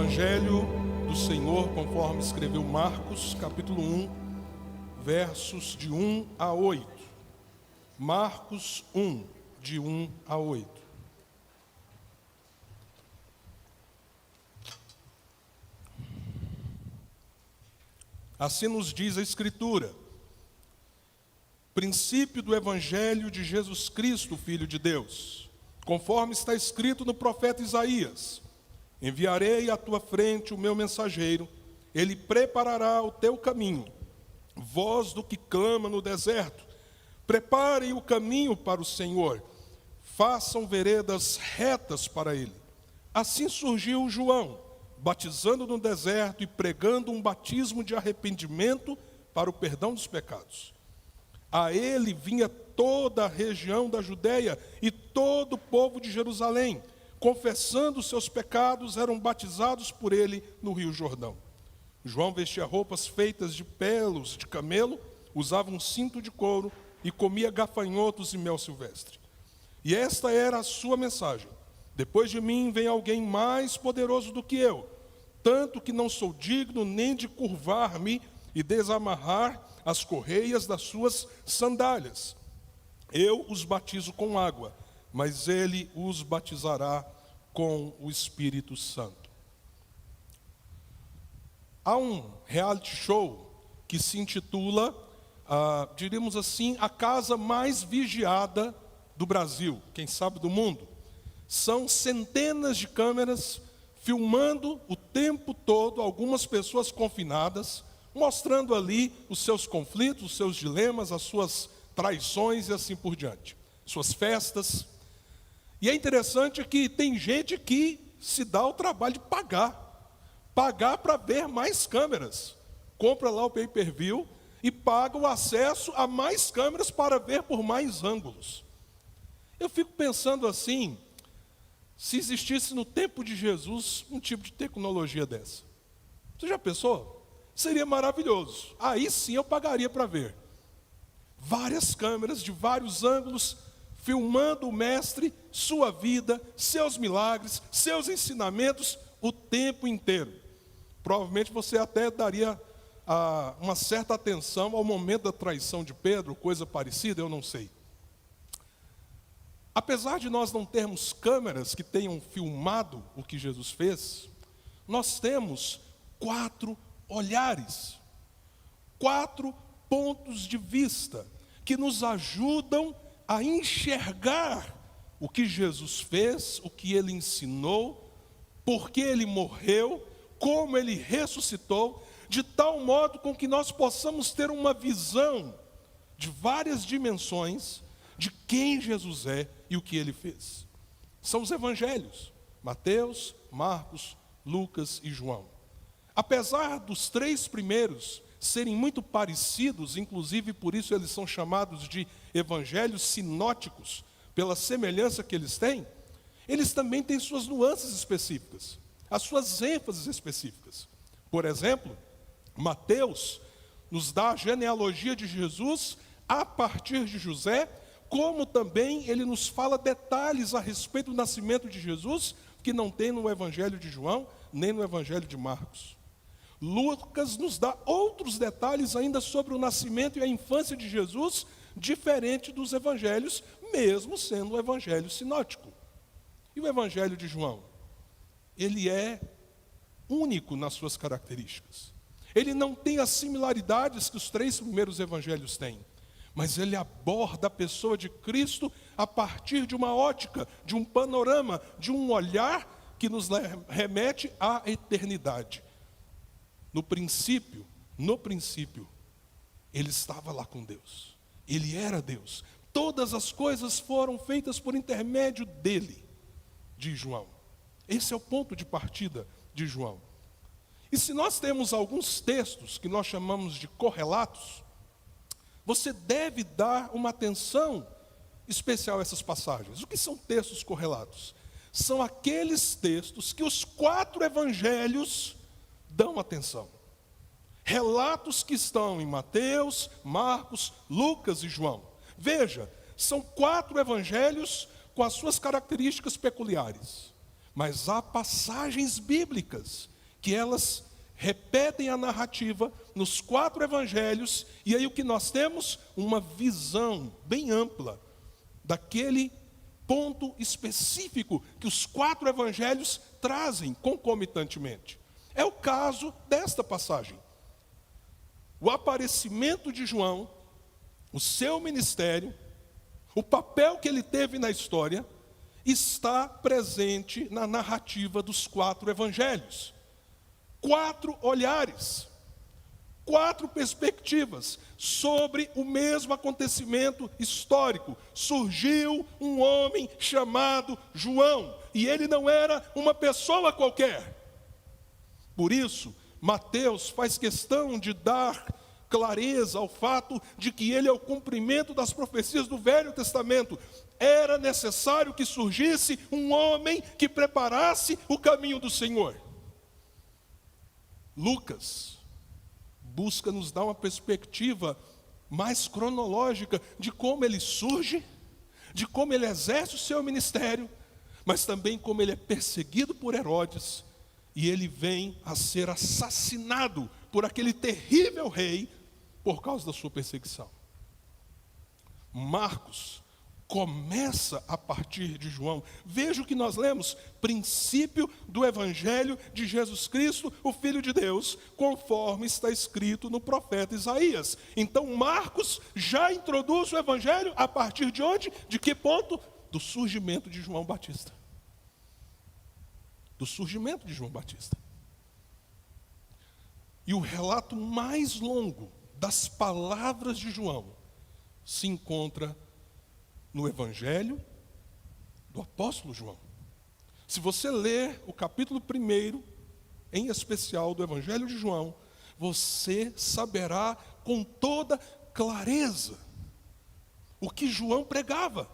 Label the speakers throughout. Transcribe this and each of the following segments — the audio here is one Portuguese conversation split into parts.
Speaker 1: Evangelho do Senhor, conforme escreveu Marcos, capítulo 1, versos de 1 a 8. Marcos 1, de 1 a 8. Assim nos diz a Escritura: princípio do Evangelho de Jesus Cristo, Filho de Deus, conforme está escrito no profeta Isaías: enviarei à tua frente o meu mensageiro, ele preparará o teu caminho. Voz do que clama no deserto: preparem o caminho para o Senhor, façam veredas retas para ele. Assim surgiu João, batizando no deserto e pregando um batismo de arrependimento para o perdão dos pecados. A ele vinha toda a região da Judeia e todo o povo de Jerusalém, confessando os seus pecados, eram batizados por ele no Rio Jordão. João vestia roupas feitas de pelos de camelo, usava um cinto de couro e comia gafanhotos e mel silvestre. E esta era a sua mensagem: depois de mim vem alguém mais poderoso do que eu, tanto que não sou digno nem de curvar-me e desamarrar as correias das suas sandálias. Eu os batizo com água, mas ele os batizará com o Espírito Santo. Há um reality show que se intitula, diríamos assim, a casa mais vigiada do Brasil, quem sabe do mundo. São centenas de câmeras filmando o tempo todo algumas pessoas confinadas, mostrando ali os seus conflitos, os seus dilemas, as suas traições e assim por diante, suas festas. E é interessante que tem gente que se dá o trabalho de pagar para ver mais câmeras. Compra lá o pay-per-view e paga o acesso a mais câmeras para ver por mais ângulos. Eu fico pensando assim, se existisse no tempo de Jesus um tipo de tecnologia dessa. Você já pensou? Seria maravilhoso. Aí sim eu pagaria para ver. Várias câmeras de vários ângulos, filmando o mestre, sua vida, seus milagres, seus ensinamentos, o tempo inteiro. Provavelmente você até daria uma certa atenção ao momento da traição de Pedro, coisa parecida, eu não sei. Apesar de nós não termos câmeras que tenham filmado o que Jesus fez, nós temos 4 olhares, 4 pontos de vista que nos ajudam a enxergar o que Jesus fez, o que ele ensinou, por que ele morreu, como ele ressuscitou, de tal modo com que nós possamos ter uma visão de várias dimensões de quem Jesus é e o que ele fez. São os evangelhos: Mateus, Marcos, Lucas e João. Apesar dos 3 primeiros serem muito parecidos, inclusive por isso eles são chamados de evangelhos sinóticos, pela semelhança que eles também têm suas nuances específicas, as suas ênfases específicas. Por exemplo, Mateus nos dá a genealogia de Jesus a partir de José, como também ele nos fala detalhes a respeito do nascimento de Jesus, que não tem no Evangelho de João, nem no Evangelho de Marcos. Lucas nos dá outros detalhes ainda sobre o nascimento e a infância de Jesus, diferente dos evangelhos, mesmo sendo um evangelho sinótico. E o Evangelho de João? Ele é único nas suas características. Ele não tem as similaridades que os 3 primeiros evangelhos têm, mas ele aborda a pessoa de Cristo a partir de uma ótica, de um panorama, de um olhar que nos remete à eternidade. No princípio, ele estava lá com Deus. Ele era Deus. Todas as coisas foram feitas por intermédio dele, diz João. Esse é o ponto de partida de João. E se nós temos alguns textos que nós chamamos de correlatos, você deve dar uma atenção especial a essas passagens. O que são textos correlatos? São aqueles textos que os 4 evangelhos dão atenção. Relatos que estão em Mateus, Marcos, Lucas e João. Veja, são 4 evangelhos com as suas características peculiares. Mas há passagens bíblicas que elas repetem a narrativa nos 4 evangelhos, e aí o que nós temos? Uma visão bem ampla daquele ponto específico que os 4 evangelhos trazem concomitantemente. É o caso desta passagem. O aparecimento de João, o seu ministério, o papel que ele teve na história, está presente na narrativa dos 4 evangelhos. 4 olhares, 4 perspectivas sobre o mesmo acontecimento histórico. Surgiu um homem chamado João, e ele não era uma pessoa qualquer. Por isso, Mateus faz questão de dar clareza ao fato de que ele é o cumprimento das profecias do Velho Testamento. Era necessário que surgisse um homem que preparasse o caminho do Senhor. Lucas busca nos dar uma perspectiva mais cronológica de como ele surge, de como ele exerce o seu ministério, mas também como ele é perseguido por Herodes, e ele vem a ser assassinado por aquele terrível rei por causa da sua perseguição. Marcos começa a partir de João. Veja o que nós lemos: princípio do Evangelho de Jesus Cristo, o Filho de Deus, conforme está escrito no profeta Isaías. Então Marcos já introduz o Evangelho a partir de onde? De que ponto? Do surgimento de João Batista. Do surgimento de João Batista. E o relato mais longo das palavras de João se encontra no Evangelho do apóstolo João. Se você ler o capítulo 1, em especial do Evangelho de João, você saberá com toda clareza o que João pregava,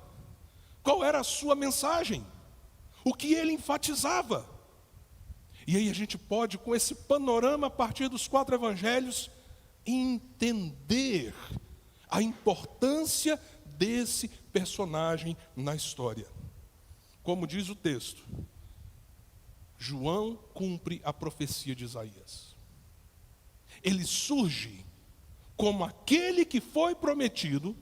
Speaker 1: qual era a sua mensagem, o que ele enfatizava. E aí a gente pode, com esse panorama a partir dos 4 evangelhos, entender a importância desse personagem na história. Como diz o texto, João cumpre a profecia de Isaías. Ele surge como aquele que foi prometido,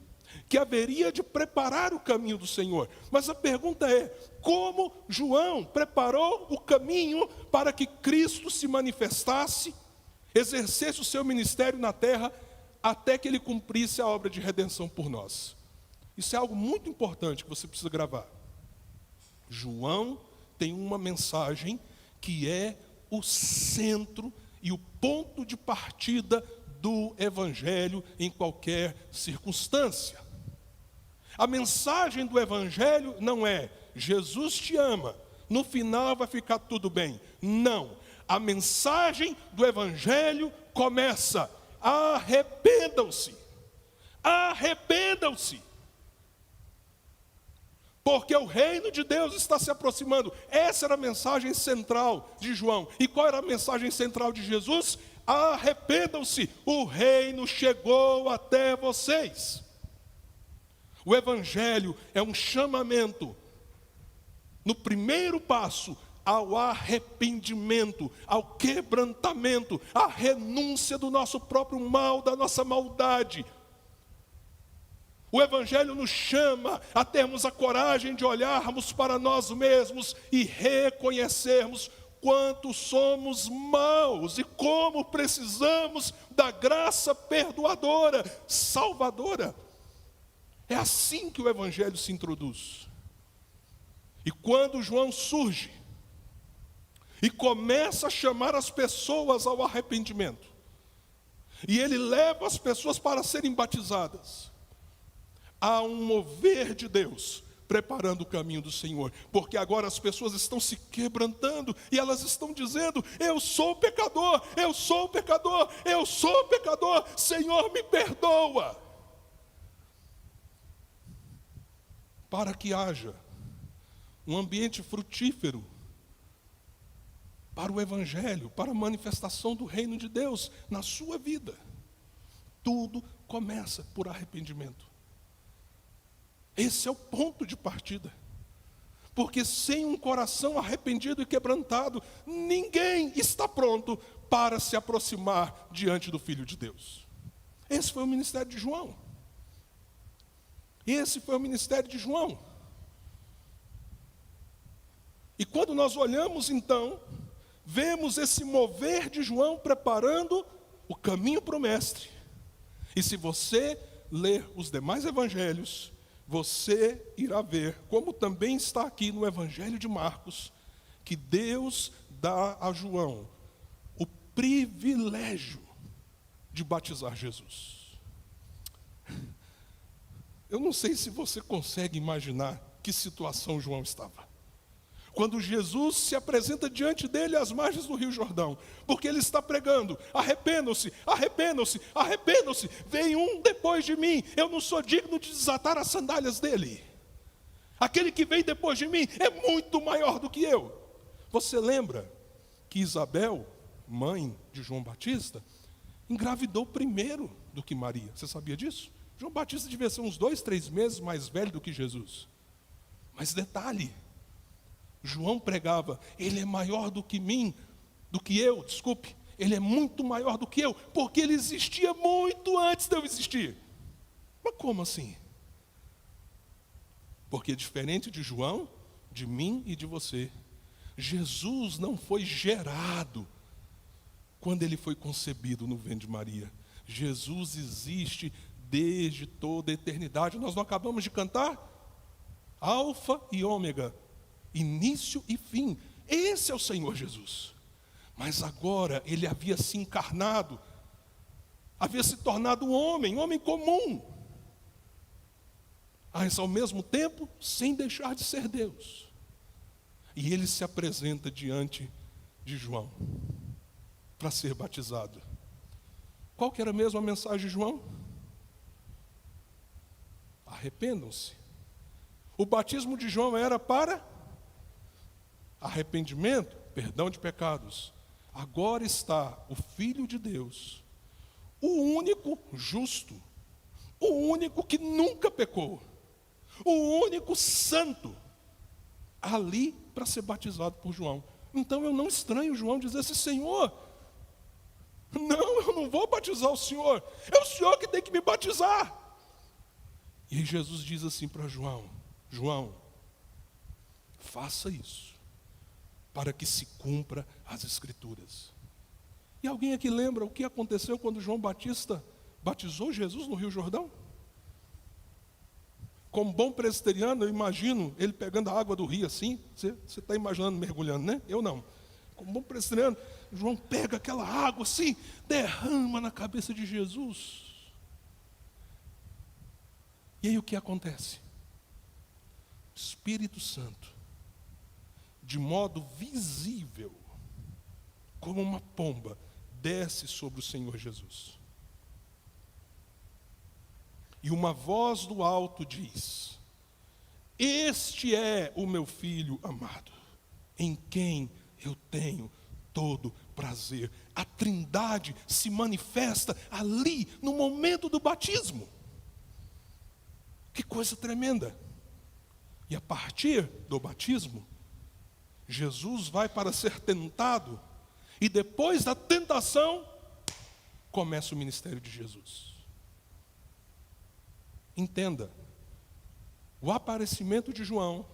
Speaker 1: que haveria de preparar o caminho do Senhor. Mas a pergunta é: como João preparou o caminho para que Cristo se manifestasse, exercesse o seu ministério na terra, até que ele cumprisse a obra de redenção por nós? Isso é algo muito importante que você precisa gravar. João tem uma mensagem que é o centro e o ponto de partida do Evangelho em qualquer circunstância. A mensagem do Evangelho não é: Jesus te ama, no final vai ficar tudo bem. Não. A mensagem do Evangelho começa: arrependam-se. Arrependam-se. Porque o reino de Deus está se aproximando. Essa era a mensagem central de João. E qual era a mensagem central de Jesus? Arrependam-se, o reino chegou até vocês. O Evangelho é um chamamento, no primeiro passo, ao arrependimento, ao quebrantamento, à renúncia do nosso próprio mal, da nossa maldade. O Evangelho nos chama a termos a coragem de olharmos para nós mesmos e reconhecermos quanto somos maus e como precisamos da graça perdoadora, salvadora. É assim que o Evangelho se introduz. E quando João surge e começa a chamar as pessoas ao arrependimento, e ele leva as pessoas para serem batizadas, há um mover de Deus preparando o caminho do Senhor, porque agora as pessoas estão se quebrantando e elas estão dizendo: eu sou pecador, eu sou pecador, eu sou pecador, Senhor, me perdoa. Para que haja um ambiente frutífero para o Evangelho, para a manifestação do reino de Deus na sua vida, tudo começa por arrependimento. Esse é o ponto de partida. Porque sem um coração arrependido e quebrantado, ninguém está pronto para se aproximar diante do Filho de Deus. Esse foi o ministério de João. Esse foi o ministério de João. E quando nós olhamos então, vemos esse mover de João preparando o caminho para o Mestre. E se você ler os demais evangelhos, você irá ver, como também está aqui no Evangelho de Marcos, que Deus dá a João o privilégio de batizar Jesus. Eu não sei se você consegue imaginar que situação João estava. Quando Jesus se apresenta diante dele às margens do Rio Jordão, porque ele está pregando: arrependam-se, arrependam-se, arrependam-se, vem um depois de mim, eu não sou digno de desatar as sandálias dele. Aquele que vem depois de mim é muito maior do que eu. Você lembra que Isabel, mãe de João Batista, engravidou primeiro do que Maria? Você sabia disso? João Batista devia ser uns 2, 3 meses mais velho do que Jesus. Mas detalhe, João pregava: ele é maior do que mim, ele é muito maior do que eu, porque ele existia muito antes de eu existir. Mas como assim? Porque diferente de João, de mim e de você, Jesus não foi gerado quando ele foi concebido no ventre de Maria. Jesus existe desde toda a eternidade. Nós não acabamos de cantar? Alfa e ômega, início e fim. Esse é o Senhor Jesus. Mas agora ele havia se encarnado, havia se tornado um homem comum, mas ao mesmo tempo sem deixar de ser Deus. E ele se apresenta diante de João para ser batizado. Qual que era mesmo a mensagem de João? Arrependam-se. O batismo de João era para arrependimento, perdão de pecados. Agora está o Filho de Deus, o único justo, o único que nunca pecou, o único santo, ali para ser batizado por João. Então eu não estranho João dizer assim: Senhor, não, eu não vou batizar o Senhor, é o Senhor que tem que me batizar. E aí Jesus diz assim para João: João, faça isso, para que se cumpra as Escrituras. E alguém aqui lembra o que aconteceu quando João Batista batizou Jesus no Rio Jordão? Como bom presbiteriano, eu imagino ele pegando a água do rio assim. Você está imaginando mergulhando, né? Eu não. Como bom presbiteriano, João pega aquela água assim, derrama na cabeça de Jesus. E aí o que acontece? O Espírito Santo, de modo visível, como uma pomba, desce sobre o Senhor Jesus. E uma voz do alto diz: este é o meu filho amado, em quem eu tenho todo prazer. A Trindade se manifesta ali, no momento do batismo. Que coisa tremenda! E a partir do batismo, Jesus vai para ser tentado, e depois da tentação, começa o ministério de Jesus. Entenda, o aparecimento de João,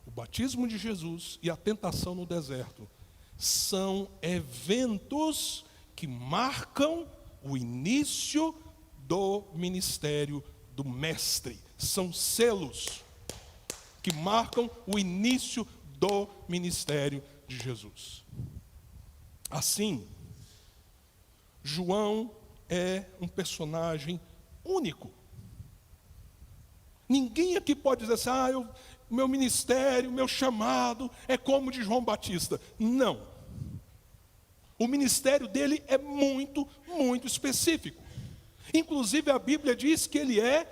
Speaker 1: o batismo de Jesus e a tentação no deserto são eventos que marcam o início do ministério do Mestre. São selos que marcam o início do ministério de Jesus. Assim, João é um personagem único. Ninguém aqui pode dizer assim: meu ministério, meu chamado é como o de João Batista. Não. O ministério dele é muito, muito específico. Inclusive a Bíblia diz que ele é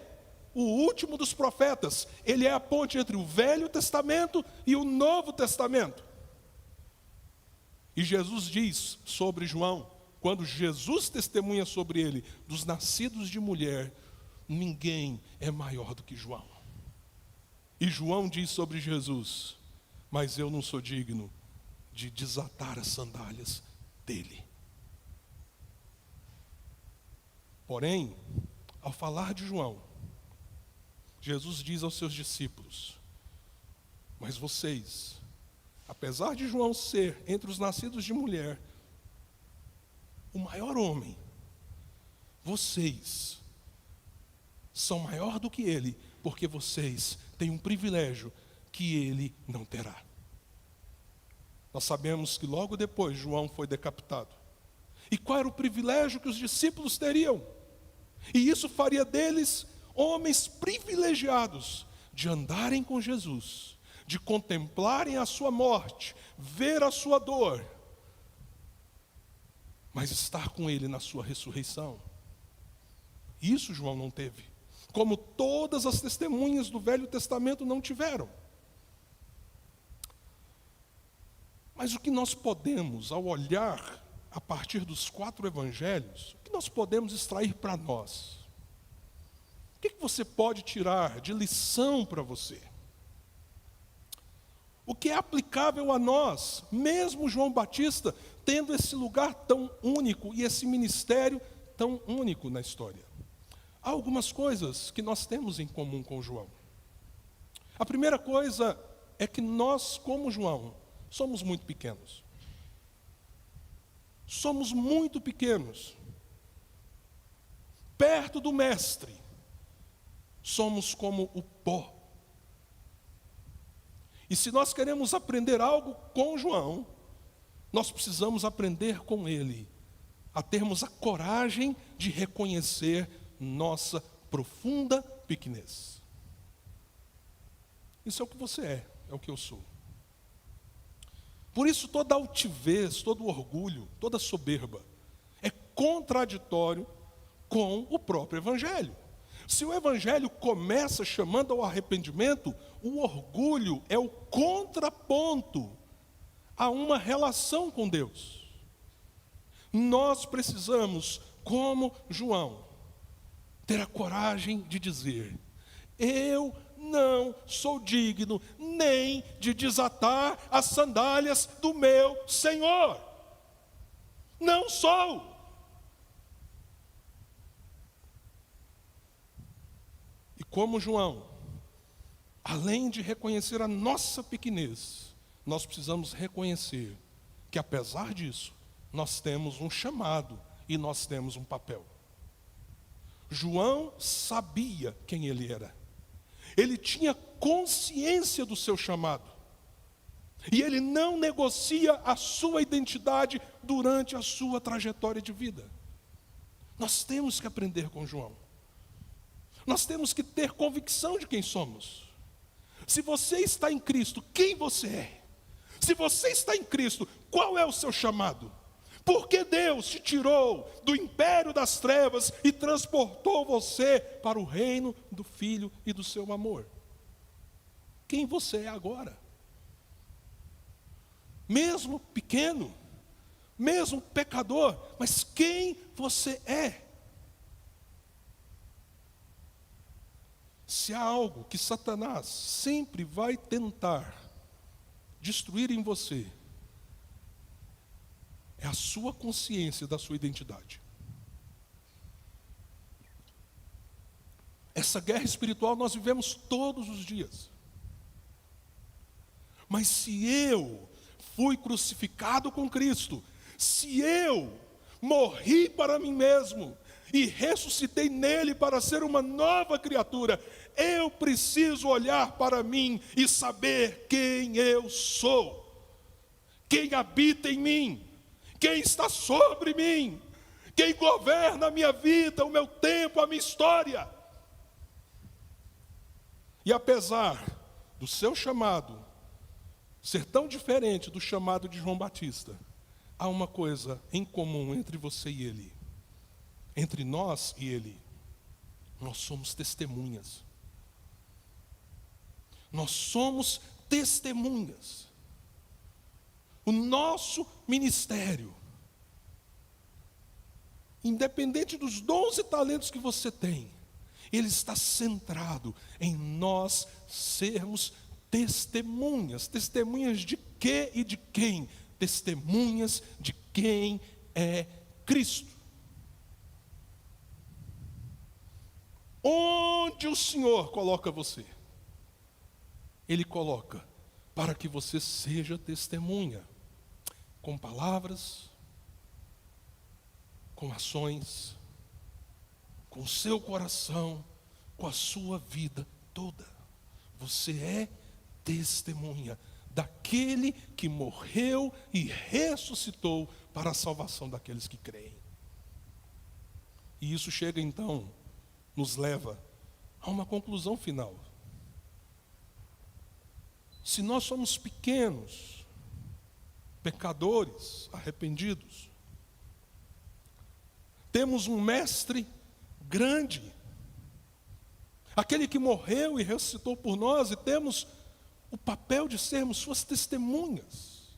Speaker 1: o último dos profetas. Ele é a ponte entre o Velho Testamento e o Novo Testamento. E Jesus diz sobre João, quando Jesus testemunha sobre ele, dos nascidos de mulher, ninguém é maior do que João. E João diz sobre Jesus: mas eu não sou digno de desatar as sandálias dele. Porém, ao falar de João, Jesus diz aos seus discípulos: mas vocês, apesar de João ser, entre os nascidos de mulher, o maior homem, vocês são maior do que ele, porque vocês têm um privilégio que ele não terá. Nós sabemos que logo depois João foi decapitado. E qual era o privilégio que os discípulos teriam? E isso faria deles homens privilegiados de andarem com Jesus, de contemplarem a sua morte, ver a sua dor, mas estar com ele na sua ressurreição. Isso João não teve, como todas as testemunhas do Velho Testamento não tiveram. Mas o que nós podemos, ao olhar a partir dos 4 evangelhos, o que nós podemos extrair para nós? O que você pode tirar de lição para você? O que é aplicável a nós, mesmo João Batista, tendo esse lugar tão único e esse ministério tão único na história? Há algumas coisas que nós temos em comum com João. A primeira coisa é que nós, como João, somos muito pequenos. Somos muito pequenos. Perto do Mestre, somos como o pó. E se nós queremos aprender algo com João, nós precisamos aprender com ele, a termos a coragem de reconhecer nossa profunda pequenez. Isso é o que você é o que eu sou. Por isso toda altivez, todo orgulho, toda soberba é contraditório com o próprio Evangelho. Se o Evangelho começa chamando ao arrependimento, o orgulho é o contraponto a uma relação com Deus. Nós precisamos, como João, ter a coragem de dizer: eu não sou digno nem de desatar as sandálias do meu Senhor. Não sou. E como João, além de reconhecer a nossa pequenez, nós precisamos reconhecer que, apesar disso, nós temos um chamado e nós temos um papel. João sabia quem ele era. Ele tinha consciência do seu chamado. E ele não negocia a sua identidade durante a sua trajetória de vida. Nós temos que aprender com João. Nós temos que ter convicção de quem somos. Se você está em Cristo, quem você é? Se você está em Cristo, qual é o seu chamado? Por que Deus te tirou do império das trevas e transportou você para o reino do Filho e do seu amor? Quem você é agora? Mesmo pequeno, mesmo pecador, mas quem você é? Se há algo que Satanás sempre vai tentar destruir em você, é a sua consciência da sua identidade. Essa guerra espiritual nós vivemos todos os dias. Mas se eu fui crucificado com Cristo, se eu morri para mim mesmo e ressuscitei nele para ser uma nova criatura, eu preciso olhar para mim e saber quem eu sou, quem habita em mim, quem está sobre mim, quem governa a minha vida, o meu tempo, a minha história. E apesar do seu chamado ser tão diferente do chamado de João Batista, há uma coisa em comum entre você e ele, entre nós e ele: nós somos testemunhas. Nós somos testemunhas. O nosso ministério, independente dos dons e talentos que você tem, ele está centrado em nós sermos testemunhas. Testemunhas de quê e de quem? Testemunhas de quem é Cristo. Onde o Senhor coloca você? Ele coloca para que você seja testemunha, com palavras, com ações, com o seu coração, com a sua vida toda. Você é testemunha daquele que morreu e ressuscitou para a salvação daqueles que creem. E isso chega então, nos leva a uma conclusão final. Se nós somos pequenos, pecadores, arrependidos, temos um mestre grande, aquele que morreu e ressuscitou por nós, e temos o papel de sermos suas testemunhas.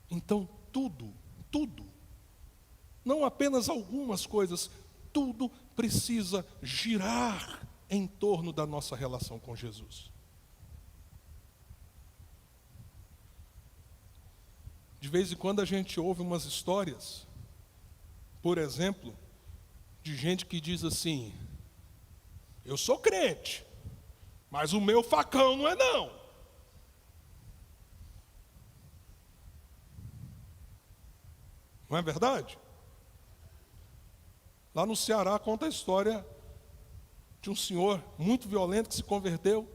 Speaker 1: Então tudo, não apenas algumas coisas, tudo precisa girar em torno da nossa relação com Jesus. De vez em quando a gente ouve umas histórias, por exemplo, de gente que diz assim: eu sou crente, mas o meu facão não é não. Não é verdade? Lá no Ceará conta a história de um senhor muito violento que se converteu.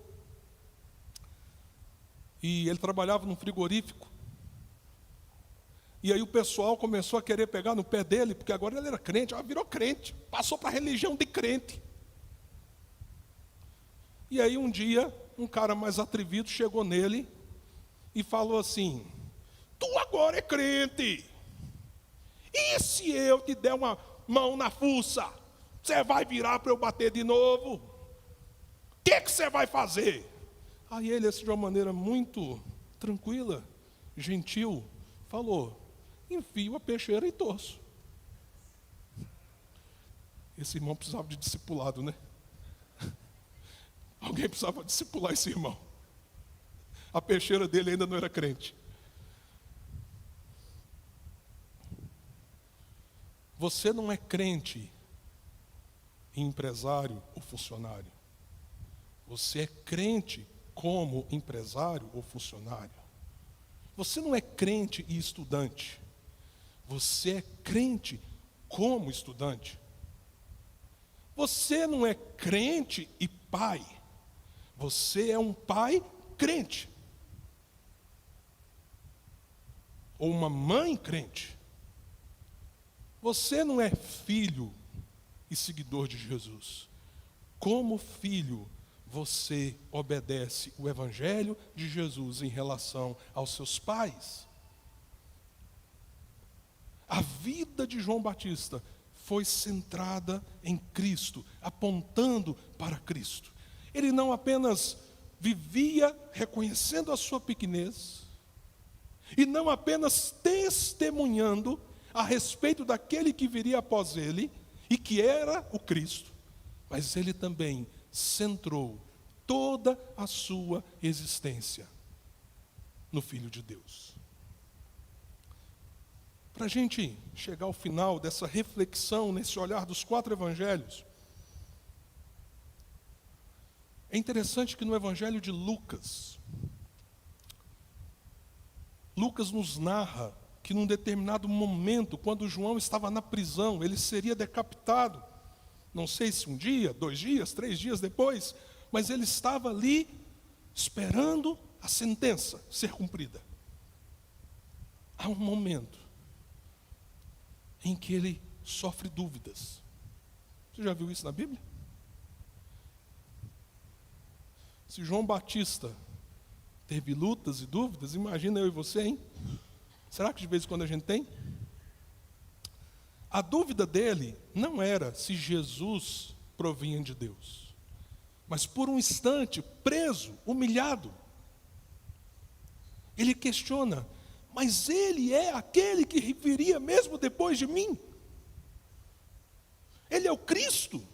Speaker 1: E ele trabalhava num frigorífico. E aí o pessoal começou a querer pegar no pé dele, porque agora ele era crente, virou crente, passou para a religião de crente. E aí um dia, um cara mais atrevido chegou nele e falou assim: tu agora é crente, e se eu te der uma mão na fuça, você vai virar para eu bater de novo? O que você vai fazer? Aí ele, de uma maneira muito tranquila, gentil, falou: enfio a peixeira e torço. Esse irmão precisava de discipulado, né? Alguém precisava discipular esse irmão. A peixeira dele ainda não era crente. Você não é crente em empresário ou funcionário. Você é crente como empresário ou funcionário. Você não é crente e estudante. Você é crente como estudante. Você não é crente e pai. Você é um pai crente. Ou uma mãe crente. Você não é filho e seguidor de Jesus. Como filho, você obedece o Evangelho de Jesus em relação aos seus pais. A vida de João Batista foi centrada em Cristo, apontando para Cristo. Ele não apenas vivia reconhecendo a sua pequenez, e não apenas testemunhando a respeito daquele que viria após ele, e que era o Cristo, mas ele também centrou toda a sua existência no Filho de Deus. Para a gente chegar ao final dessa reflexão, nesse olhar dos 4 evangelhos, é interessante que no evangelho de Lucas, Lucas nos narra que num determinado momento, quando João estava na prisão, ele seria decapitado. Não sei se um dia, 2 dias, 3 dias depois, mas ele estava ali esperando a sentença ser cumprida. Há um momento em que ele sofre dúvidas. Você já viu isso na Bíblia? Se João Batista teve lutas e dúvidas, imagina eu e você, hein? Será que de vez em quando a gente tem? A dúvida dele não era se Jesus provinha de Deus, mas por um instante, preso, humilhado, ele questiona: mas ele é aquele que viria mesmo depois de mim? Ele é o Cristo?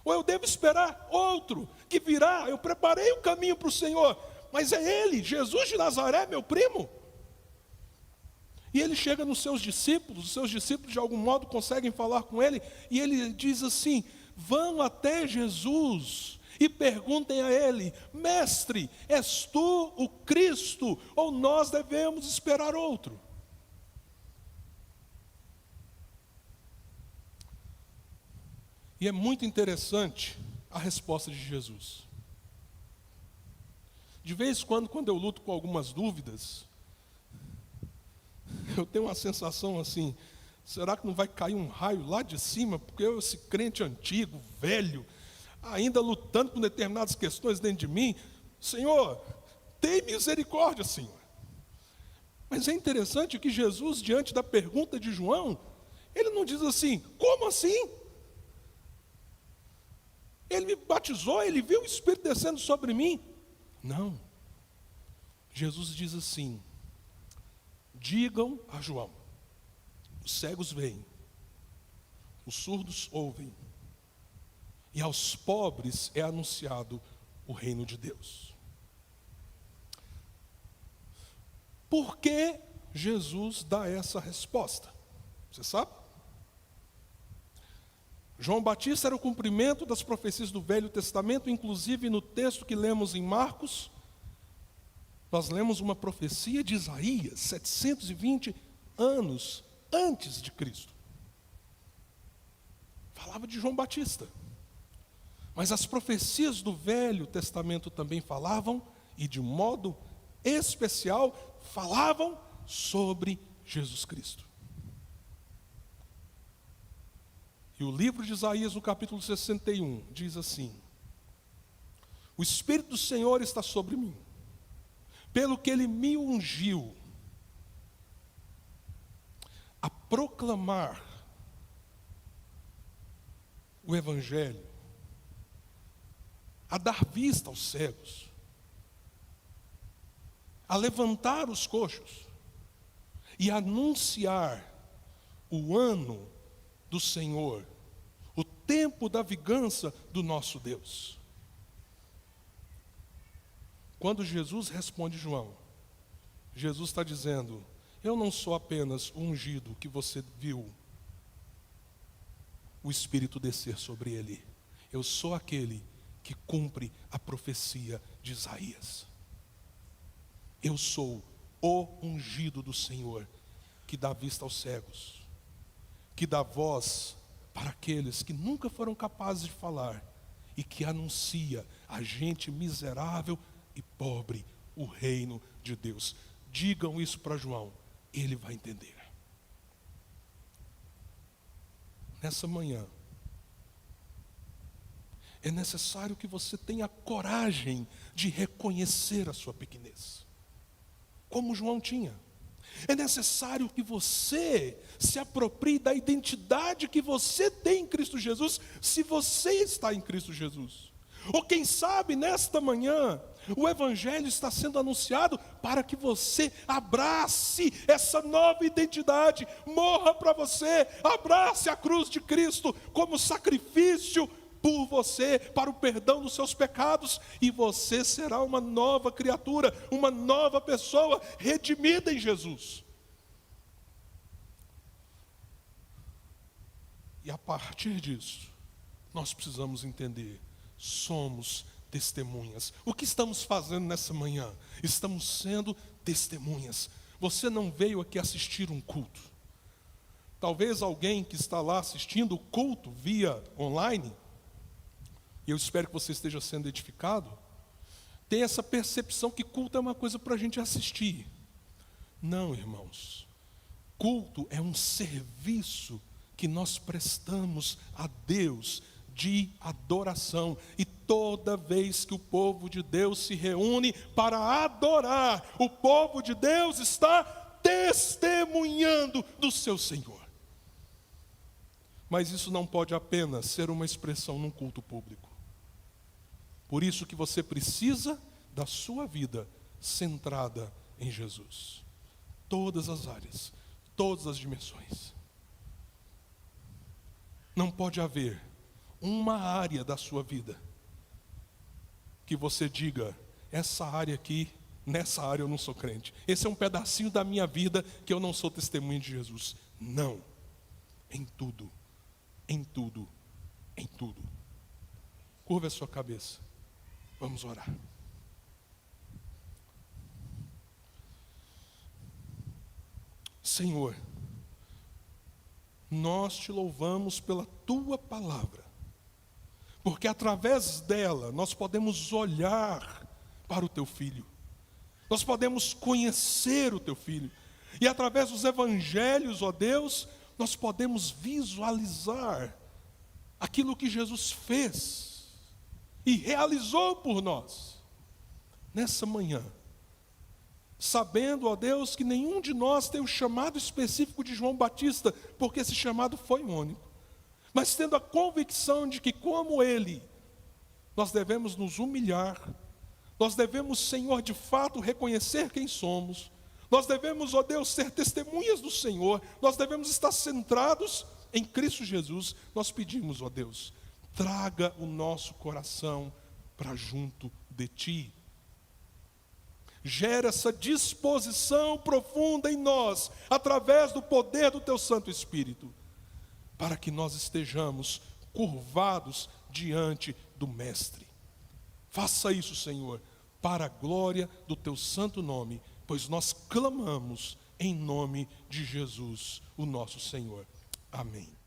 Speaker 1: Ou eu devo esperar outro que virá? Eu preparei o caminho para o Senhor, mas é Ele, Jesus de Nazaré, meu primo. E ele chega nos seus discípulos, os seus discípulos de algum modo conseguem falar com ele, e ele diz assim: vão até Jesus e perguntem a ele: mestre, és tu o Cristo, ou nós devemos esperar outro? E é muito interessante a resposta de Jesus. De vez em quando eu luto com algumas dúvidas, eu tenho uma sensação assim: será que não vai cair um raio lá de cima? Porque eu, esse crente antigo, velho, ainda lutando com determinadas questões dentro de mim, Senhor, tem misericórdia, Senhor. Mas é interessante que Jesus, diante da pergunta de João, ele não diz assim: como assim? Ele me batizou, ele viu o Espírito descendo sobre mim. Não. Jesus diz assim: digam a João, os cegos veem, os surdos ouvem, e aos pobres é anunciado o reino de Deus. Por que Jesus dá essa resposta? Você sabe? João Batista era o cumprimento das profecias do Velho Testamento, inclusive no texto que lemos em Marcos, nós lemos uma profecia de Isaías, 720 anos antes de Cristo. Falava de João Batista. Mas as profecias do Velho Testamento também falavam, e de modo especial, falavam sobre Jesus Cristo. E o livro de Isaías, no capítulo 61, diz assim: o Espírito do Senhor está sobre mim, pelo que Ele me ungiu a proclamar o Evangelho, a dar vista aos cegos, a levantar os coxos e a anunciar o ano do Senhor, o tempo da vingança do nosso Deus. Quando Jesus responde João, Jesus está dizendo: eu não sou apenas o ungido que você viu o Espírito descer sobre ele. Eu sou aquele que cumpre a profecia de Isaías. Eu sou o ungido do Senhor, que dá vista aos cegos, que dá voz para aqueles que nunca foram capazes de falar, e que anuncia a gente miserável e pobre o reino de Deus. Digam isso para João, ele vai entender. Nessa manhã, é necessário que você tenha coragem de reconhecer a sua pequenez, como João tinha. É necessário que você se aproprie da identidade que você tem em Cristo Jesus, se você está em Cristo Jesus. Ou quem sabe, nesta manhã, o Evangelho está sendo anunciado para que você abrace essa nova identidade, morra para você, abrace a cruz de Cristo como sacrifício por você, para o perdão dos seus pecados, e você será uma nova criatura, uma nova pessoa, redimida em Jesus. E a partir disso, nós precisamos entender, somos testemunhas. O que estamos fazendo nessa manhã? Estamos sendo testemunhas. Você não veio aqui assistir um culto. Talvez alguém que está lá assistindo o culto via online, e eu espero que você esteja sendo edificado, tem essa percepção que culto é uma coisa para a gente assistir. Não, irmãos. Culto é um serviço que nós prestamos a Deus de adoração. E toda vez que o povo de Deus se reúne para adorar, o povo de Deus está testemunhando do seu Senhor. Mas isso não pode apenas ser uma expressão num culto público. Por isso que você precisa da sua vida centrada em Jesus. Todas as áreas, todas as dimensões. Não pode haver uma área da sua vida que você diga: essa área aqui, nessa área eu não sou crente. Esse é um pedacinho da minha vida que eu não sou testemunho de Jesus. Não. Em tudo, em tudo, em tudo. Curva a sua cabeça. Vamos orar. Senhor, nós te louvamos pela tua palavra, porque através dela nós podemos olhar para o teu Filho, nós podemos conhecer o teu Filho, e através dos evangelhos, ó Deus, nós podemos visualizar aquilo que Jesus fez e realizou por nós. Nessa manhã, sabendo, ó Deus, que nenhum de nós tem o chamado específico de João Batista, porque esse chamado foi único, mas tendo a convicção de que, como ele, nós devemos nos humilhar, nós devemos, Senhor, de fato reconhecer quem somos, nós devemos, ó Deus, ser testemunhas do Senhor, nós devemos estar centrados em Cristo Jesus. Nós pedimos, ó Deus, traga o nosso coração para junto de Ti. Gera essa disposição profunda em nós, através do poder do Teu Santo Espírito, para que nós estejamos curvados diante do Mestre. Faça isso, Senhor, para a glória do Teu santo nome, pois nós clamamos em nome de Jesus, o nosso Senhor. Amém.